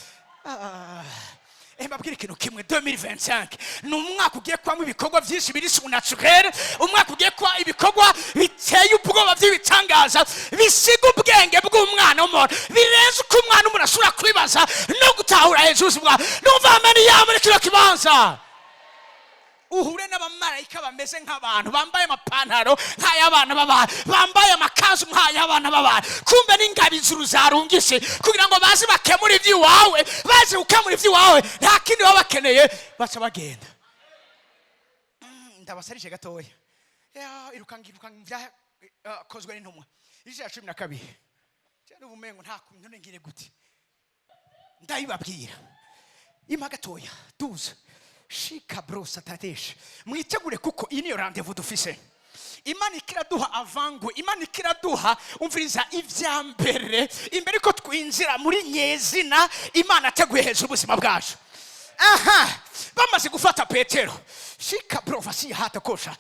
Mbabwira ikintu kimwe 2025 ni umwaka ugiye kwamwe ibikorwa byinshi biri surnaturel umwaka ugiye kwa ibikorwa biteye ubwoba by'ibitangaza bisiga ubwenge bw'umwana w'umuntu birenze uko umwana umuntu ashobora kwibaza no gutahura hejuru bwa numva ameni ya muri kino kibanza uhure n'abamarayika bameze nk'abantu bambaye amapantaro nk'ay'abana b'abantu bambaye amakanzu nk'ay'abana b'abantu kumbe n'ingabizuru zarungise kugira ngo bazi bakemura iby'iwawe bazi gukemura iby'iwawe nta kindi baba bakeneye baca bagenda. Ndabasarije gatoya irukanga byakozwe n'intumwa ijana 12 cyane ubumengo nta kuntu ngire gute ndayibabwira ima gatoya duze shika brosa tatesh mwitegure kuko iyi niyo rendezvous dufise. Imana ikiraduha avangwe Imana ikiraduha umviriza ivyambere imbere ko twinjira muri nyezina Imana ateguye hejuru ubuzima bwacu. Bamaze gufata Petero shika profasi hata kosha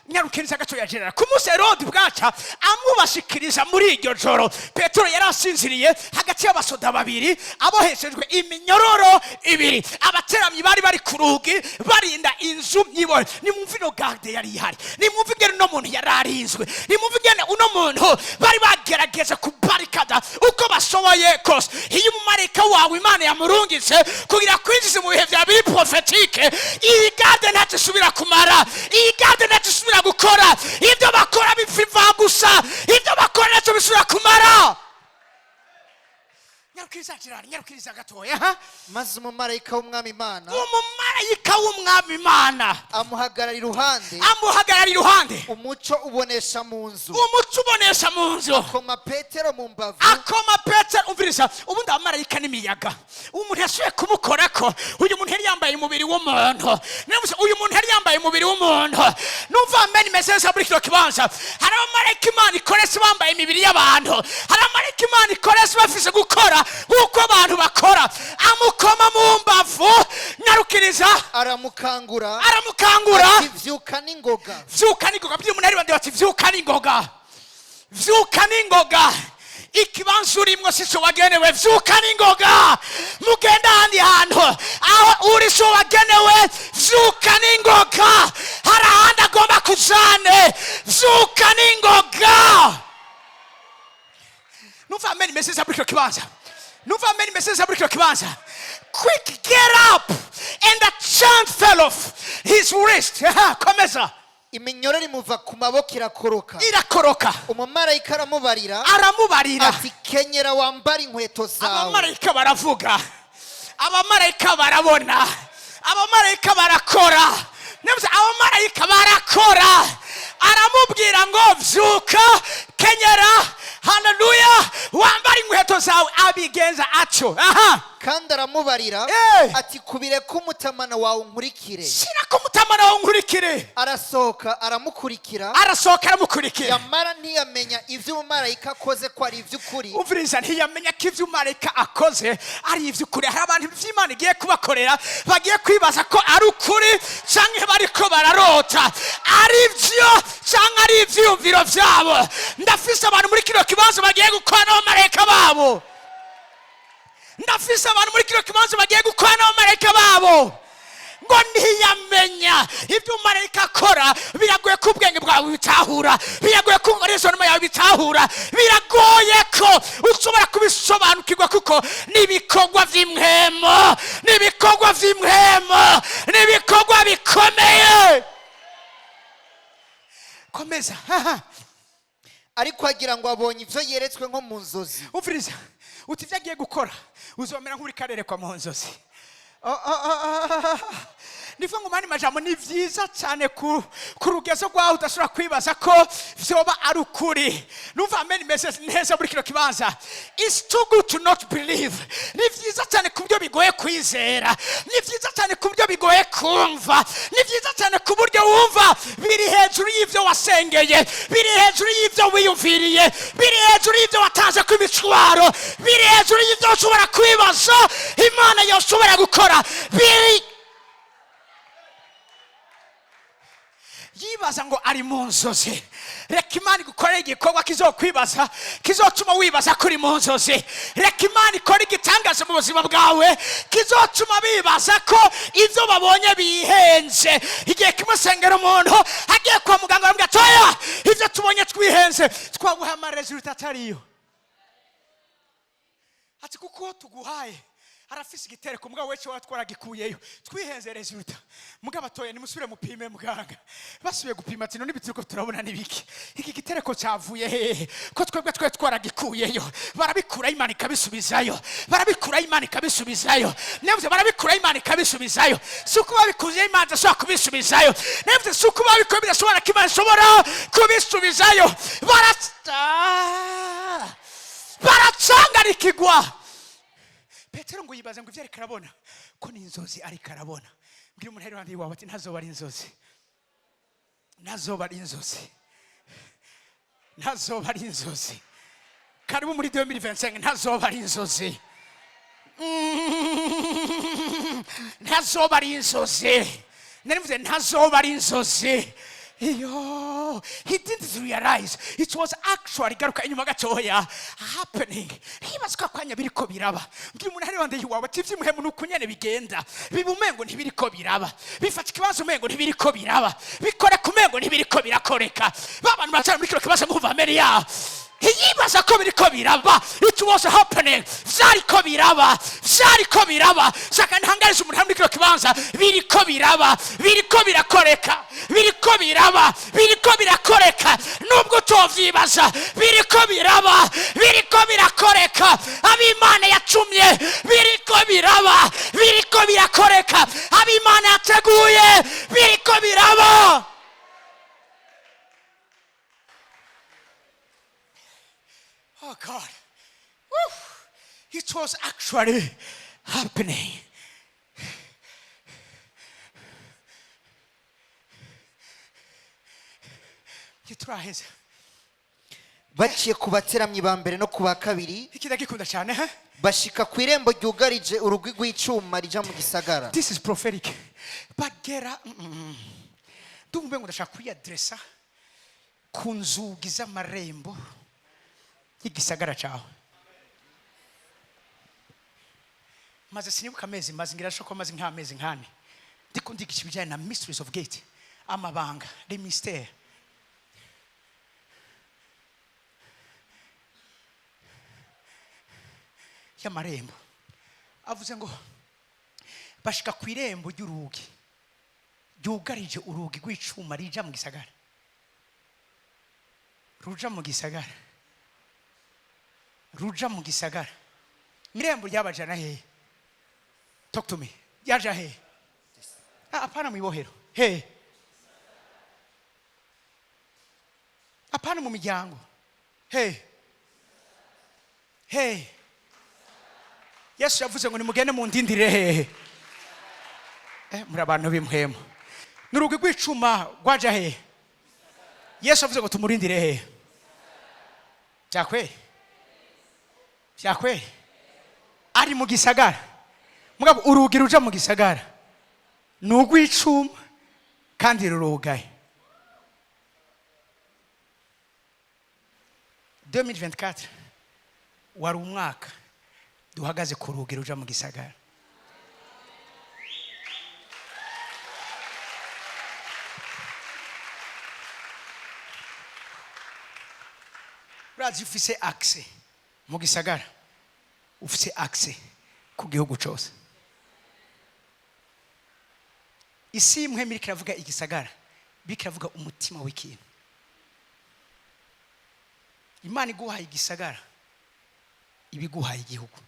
nyarukiriza gato ya general kumuse Herode bwaca amubashikiriza muri iryo joro Petero yarasinziriye hagati y'abasoda babiri aboheshejwe iminyororo ibiri abateramyi bari ku rugi barinda inzu nyibone ni mumvino garde yari ihari ni mumvigene no muntu yararinzwe ni mumvigene uno muntu bari bagerageza kubarikada uko bashoboye kose iyo umumarika wawe Imana yamurungitse kugira kwinjiza mu bihe bya biri prophétique iyi garde ntatisubira kumara iyi garde ntatisubira gukora ibyo bakora bipfiva gusa ibyo bakora ntatisubira kumara. nyarukiriza Gerard, nyarukiriza gatoya. maze umumarayika w'umwami Imana Umumarayika w'umwami Imana amuhagarara iruhande. umuco ubonesha mu nzu, Umuco ubonesha mu nzu. akoma Petero mu mbavu, Akoma Petero. Umviriza, ubundi abamarayika n'imiyaga umuntu yasuye kumukorako. Uyu muntu yari yambaye umubiri w'umuntu. Uyu muntu yari yambaye umubiri w'umuntu. Numva amen message muri kino kibanza. Hari abamarayika Imana ikoresha bambaye imibiri y'abantu. Hari abamarayika Imana ikoresha bafise gukora nk'uko abantu bakora. Amukoma mu mbavu. Nyarukiriza aramukangura ati vyuka n'ingoga. Byo umuntu ari bande bati vyuka n'ingoga. Ikibanza urimo si cyo wagenewe. Vyuka n'ingoga. Mugenda ahandi hantu aho uri cyo wagenewe. Vyuka n'ingoga. Hari ahandi agomba kujane. Vyuka n'ingoga. Numva amen message muri kino kibanza. Quick, get up. And the chain fell off his wrist. Komeza. Iminyororo imuva ku maboko irakoroka. Umumarayika aramubarira ati kenyera wambara inkweto zawe. Abamarayika baravuga, abamarayika barabona, abamarayika barakora. Abamarayika barakora. Aramubwira ngo vyuka, kenyera, haleluya, wambara inkweto zawe. Abigenza atyo. Kandi aramubarira ati kubire ko umutamana wawe unkurikire. Shira ko umutamana wawe unkurikire. Arasohoka aramukurikira. Yamara ntiyamenya ivyo umumarayika akoze ko ari ivy'ukuri. Umviriza, ntiyamenya ko ivyo umumarayika akoze ari ivy'ukuri. Hari abantu vy'Imana igiye kubakorera bagiye kwibaza ko ari ukuri canke bariko bararota. Ari vyo canke ari ivyiyumviro vyabo. Ndafise abantu muri kino kibanza bagiye gukora n'abamarayika babo. Ngo ntiyamenya ibyo umumarayika akora. Biragoye ko ubwenge bwawe bitahura. Biragoye ko rezonement yawe bitahura. Biragoye ko ushobora kubisobanukirwa kuko n'ibikorwa vy'imwemo. N'ibikorwa bikomeye. Komeza. Ariko agira ngo abonye ivyo yeretswe nko mu nzozi. Uviriza, uti vyagiye gukora uzomera nk'uri karere kwa mu nzozi. Nivuga ngo mani majambo ni vyiza cyane ku rugezo rwaho udashobora kwibaza ko vyoba ari ukuri. Numva amen message neza muri kino kibanza. It's too good to not believe. Ni vyiza cyane ku buryo bigoye kwizera. Ni vyiza cyane ku buryo bigoye kumva. Ni vyiza cyane ku buryo wumva biri hejuru y'ivyo wasengeye, biri hejuru y'ivyo wiyumviriye, biri hejuru y'ivyo watanze kw'imicwaro, biri hejuru y'ivyo ushobora kwibaza Imana yoshobora gukora. Biri yibaza ngo ari mu nzozi. Reka Imana igukorera igikorwa kizokwibaza, kizotuma wibaza kuri mu nzozi. Reka Imana ikora igitangaza mu buzima bwawe kizotuma bibaza ko ivyo babonye bihenze. Igihe kimusengera umuntu agiye kwa muganga bamubwira toya ivyo tubonye twihenze, twaguha amaresultat atariyo. Ati kuko tuguhaye arafise igitereko mugabo weche watwaragikuyeyo twihenze resultat. Mugabo atoye nimusubire mupime muganga. Basubiye gupima ati none bituko turabona nibiki. Iki gitereko cyavuye hehe ko twebwe twaragikuyeyo. Barabikura Imana ikabisubizayo. Nevuze barabikura Imana ikabisubizayo. Suko babikuye Imana ashobora kubisubizayo. Nevuze suko babikuye bidashobora Imana ishobora kubisubizayo. Barachangarikigwa. Petero ngo yibaza ngo ivyo ariko arabona ko ni inzozi ariko arabona. Mbwira umuntu handi wawe ati ntazoba ari inzozi. Karibu muri 2025 ntazoba ari inzozi. Narivuze ntazoba ari inzozi. Yo, he didn't realize it was actually garuka inyuma gatoya happening. Hibazwa kwanya biriko biraba. Mbwira umuntu hari wande wawe ati vy'umuhemu nukunyene bigenda. Bibumengo ntibiriko biraba. Bifata ikibazo umengo ntibiriko biraba. Bikore kumengo ntibiriko birakoreka. Babantu batari muri kiro kibazo muva Ameriya. Yibaza ko biriko biraba. It was happening. Vyariko biraba. Shaka ntangariza umuntu muri kiro kibanza biriko biraba, biriko birakoreka, biriko biraba, biriko birakoreka. Nubwo utovyibaza, biriko biraba, biriko birakoreka. Ab'Imana yacumye biriko biraba, biriko birakoreka. Ab'Imana yateguye biriko biraba. Oh God. Woo. It was actually happening. Gituraheze. baciye ku bateramyi ba mbere no ku ba kabiri Iki ndagikunda cyane, ha? bashika ku irembo ryugarije urugi rw'icuma rija mu gisagara. This is prophetic. Bagera ndumve ngo ndashaka kuyadressa ku nzugi z'amarembo y'igisagara cyawe. Maze sinibuka amezi, maze ngira shoko maze nk'amezi nkane ndiko ndigisha ibijyanye na mysteries of gate, amabanga, les mystères. Y'amarembo avuze ngo bashika ku irembo ry'urugi ryugarije urugi rw'icuma rija mu gisagara, ruja mu gisagara, ruja mu gisagara. Irembo ryabajana hehe? Talk to me. Yaja hehe? Apana mu ibohero. Hehe? Apana mu miryango. Hehe? Hehe? Yesu yavuze ngo nimugende mu ndindire hehe? Muri abantu b'imhemu. N'urugi rw'icuma rwaja hehe? Yesu yavuze ngo tumurindire hehe? Byakwe? Byakwe? Ari mu gisagara. Mugabo urugi ruja mu gisagara n'urw'icuma kandi rurugaye. 2024 wari umwaka duhagaze ku rugi ruja mu gisagara. Urazi ufise access mu gisagara, ufise access ku gihugu cyose. Isi imwe miriko iravuga igisagara, biriko iravuga umutima w'ikintu. Imana iguhaye igisagara, ibiguhaye igihugu.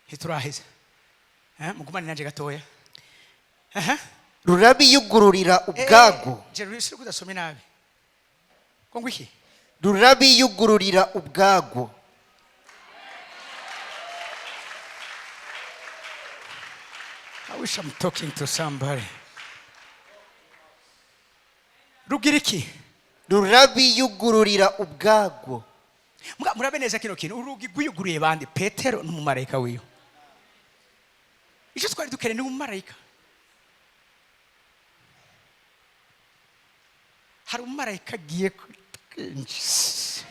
Hituraheze. Mugumane nanje gatoya. rurabiyugururira ubwago. Jerusalem kudasome nabi. Kongo iki? rurabiyugururira ubwago. I wish I'm talking to somebody. Rugiriki? rurabiyugururira ubwago. Murabe neza kino kintu. Urugi rwiyuguriye bande? Petero n'umumarayika wiyo. Icyo twari dukeneye ni umumarayika. Hari umumarayika agiye kwinjiza.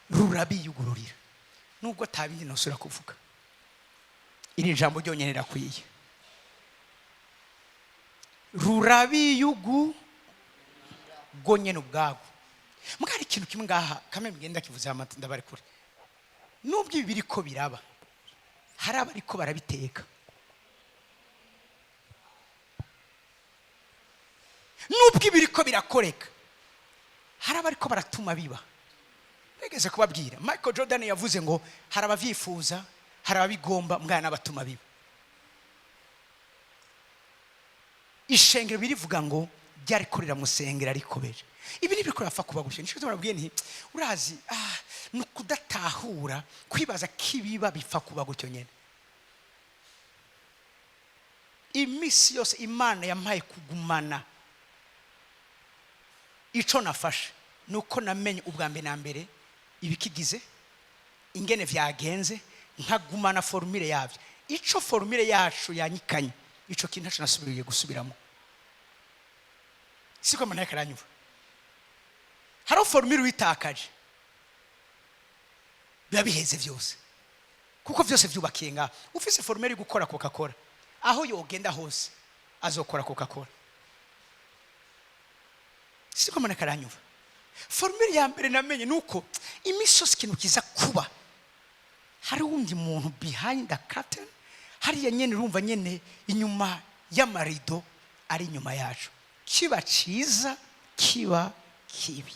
Rurabiyugururira. Nubwo atabindi nosura kuvuga. Iri jambo ryonyene rakwiye. Rurabiyugu gonyene ubwago. Mugari ikintu kimwe ngaha kame migenda kivuze amatunda bari kure. Nubwo ibi biriko biraba, hari abariko barabiteka. Nubwo ibi biriko birakoreka, hari abariko baratuma biba. Negeze kubabwira, Michael Jordan yavuze ngo hari abavyifuza, hari ababigomba, mwana n'abatuma biba. Ishengero birivuga ngo byari korera musengera rikobeje. Ibi ni biko rafa kuba gushe. Nishiko turabwiye nti urazi nukudatahura kwibaza kibiba bifa kuba gutyo nyene. Imisi yose Imana yampaye kugumana. Ico nafashe nuko namenye ubwambe na mbere ibikigize ingene vyagenze nkagumana formule yavyo. Ico formule yacu yanyikanye. Ico kintu ntacho nasubiriye gusubiramo. Siko manaka ranyuva. Haro formule witakaje. Byabiheze vyose. Kuko vyose vyubakiye nga. Ufise formule gukora Coca-Cola. Aho yogenda hose azokora Coca-Cola. Siko manaka ranyuva. Formule ya mbere namenye nuko imisosi kintu kiza kuba hari undi muntu behind the curtain, hariya nyene urumva nyene inyuma y'amarido ari inyuma yacu, kiba ciza kiba kibi,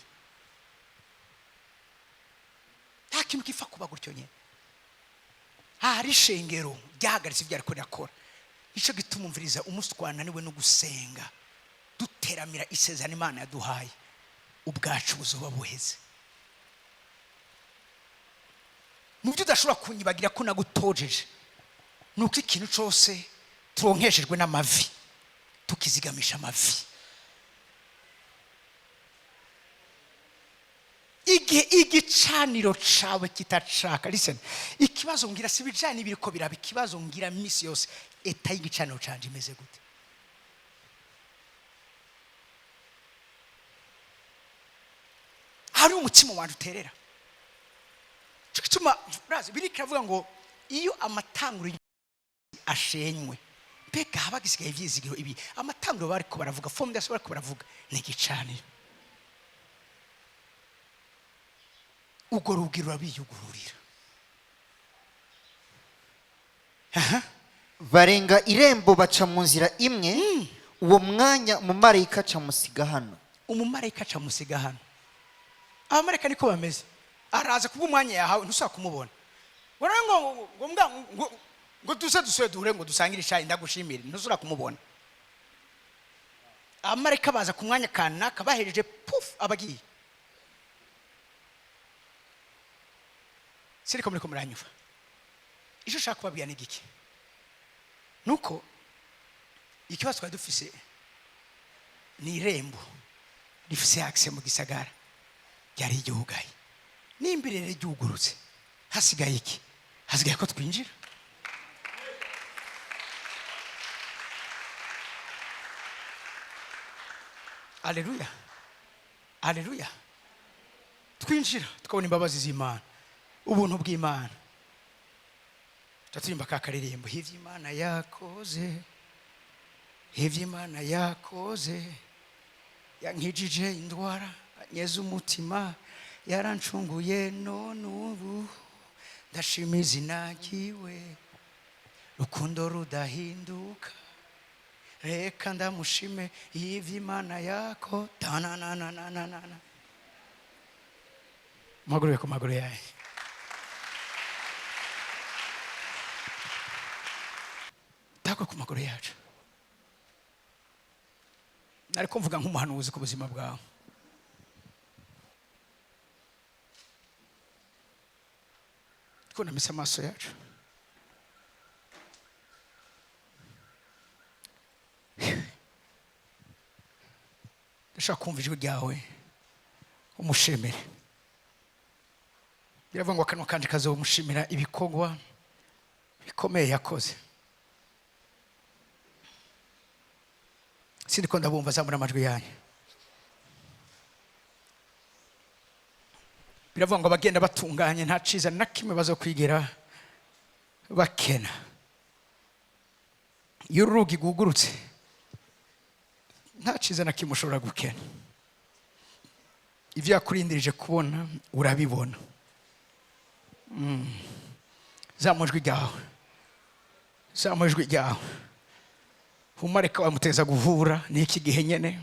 nta kintu kifa kuba gutyo nyene. Hari ishengero ryahagaritse ibyo ariko rirakora, nicyo gituma umviriza umunsi twananiwe no gusenga duteramira isezerano Imana yaduhaye, ubwacu buzoba buheze. Mu byo udashobora kunyibagira ko nagutojeje nuko ikintu cyose turonkeshejwe n'amavi tukizigamisha amavi. Igicaniro cawe kitacaka, listen, ikibazo ngira si bijani biriko biraba, ikibazo ngira misi yose eta y'igicaniro canje imeze gute. Hari umutima wanjye uterera, cyo gituma urazi birika avuga ngo iyo amatanguro ashenywe mbega haba gisigaye ivyizigiro. Ibi amatanguro bariko baravuga fondation bariko baravuga ni igicaniro. Ugo rugi rurabiyugururira, barenga irembo baca mu nzira imwe, uwo mwanya umumarayika aca musiga hano. Umumarayika aca musiga hano. Abamarayika niko bameze, araza kubw'umwanya yahawe ntusaba kumubona. Ngo dusuye duhure ngo dusangire icyayi ndagushimire, ntusura kumubona. Abamarayika baza ku mwanya kanaka bahereje puf abagiye. Siriko muri ko muranyuva. Icyo ushaka kubabwira ni giki? Nuko ikibazo twari dufise ni irembo rifise access mu gisagara yari igihugaye, n'imbirere ryugurutse, hasigaye iki? Hasigaye ko twinjira. Haleluya, haleluya. Twinjira tukabona imbabazi z'Imana, ubuntu bw'Imana. Taturimba kakaririmbo, hivyo Imana yakoze, hivyo Imana yakoze, yankijije indwara, anyeza umutima, yarancunguye none ubu ndashima izina ryiwe, rukundo rudahinduka, reka ndamushime, hivyo Imana yako tananananana. Maguru yako maguru yae. Tako ku maguru yacu. Nariko mvuga nk'umuhanuzi ku buzima bwawe. Twunamisa amaso yacu. Ndashaka kumva ijwi ryawe umushimire. Biravuga ngo akanwa kanje kazomushimira ibikorwa bikomeye yakoze. Sindiko ndabumva zamura amajwi yanyu. Biravuga ngo abagenda batunganye nta ciza na kimwe bazokwigera bakena. Iyo urugi gugurutse nta ciza na kimwe ushobora gukena. Ivyo yakurindirije kubona urabibona. Zamujwi ryawe, zamujwi ryawe. Umareka wamuteza guhura n'iki gihe nyene,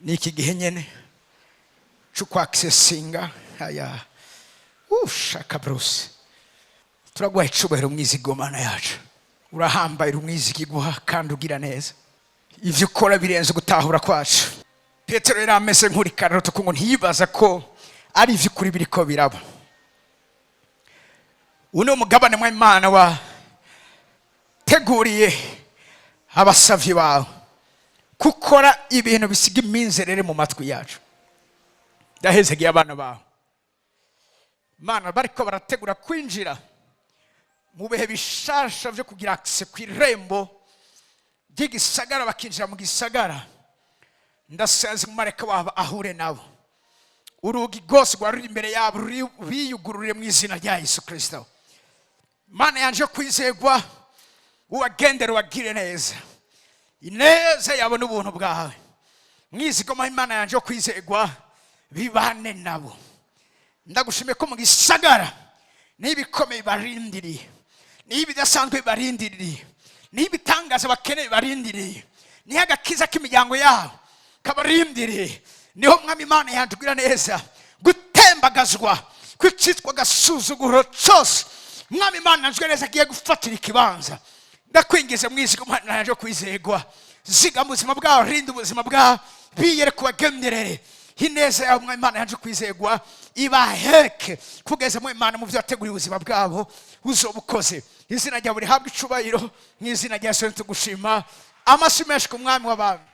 n'iki gihe nyene cyo accessinga aya ushaka Bruce. Turagwaye icubahiro mwizigo Mana yacu, urahambaye umwizigiguha kandi ugira neza. Ivyo ukora birenze gutahura kwacu. Petero yarameze nk'uri kararo ngo ntiyibaza ko ari ivyo kuri biriko biraba. Uno mugabane mwa Imana wa teguriye abasavyi bawe gukora ibintu bisiga iminzerere mu matwi yacu. Ndahezegiye abana bawe Mana bariko barategura kwinjira mu bihe bishasha byo kugira access kw'irembo ry'igisagara, bakinjira mu gisagara. Ndasenze Mareka wabo ahure nabo, urugi rwose rwari imbere yabo biyugurure mu izina rya Yesu Kristo. Mana yanje kwizegwa, ubagendere ubagire neza, ineza yabo n'ubuntu bwawe. Mwizigoma Imana yanje kwizegwa bibane nabo. Ndagushimiye ko mu gisagara n'ibikomeye barindiriye, n'ibidasanzwe barindiriye, n'ibitangaza bakeneye barindiriye, niho agakiza k'imiryango yabo kabarindiriye. Niho mwami Imana yatubwira neza gutembagazwa kw'icitwa agasuzuguro cyose mwami Imana nzwe neza agiye gufatira ikibanza. Ndakwingize mwiziga umwana yaje kwizegwa, ziga mu buzima bwawe, rinda ubuzima bwawe, biyere kubagenderere ineza yawe mwami Imana yaje kwizegwa ibaheke kugeza mu Imana mu byo yateguriye ubuzima bwabo uzobukoze. Izina ryawe rihabwe icubahiro, mu izina rya Yesu tugushima. Amashyi menshi ku mwami w'abantu.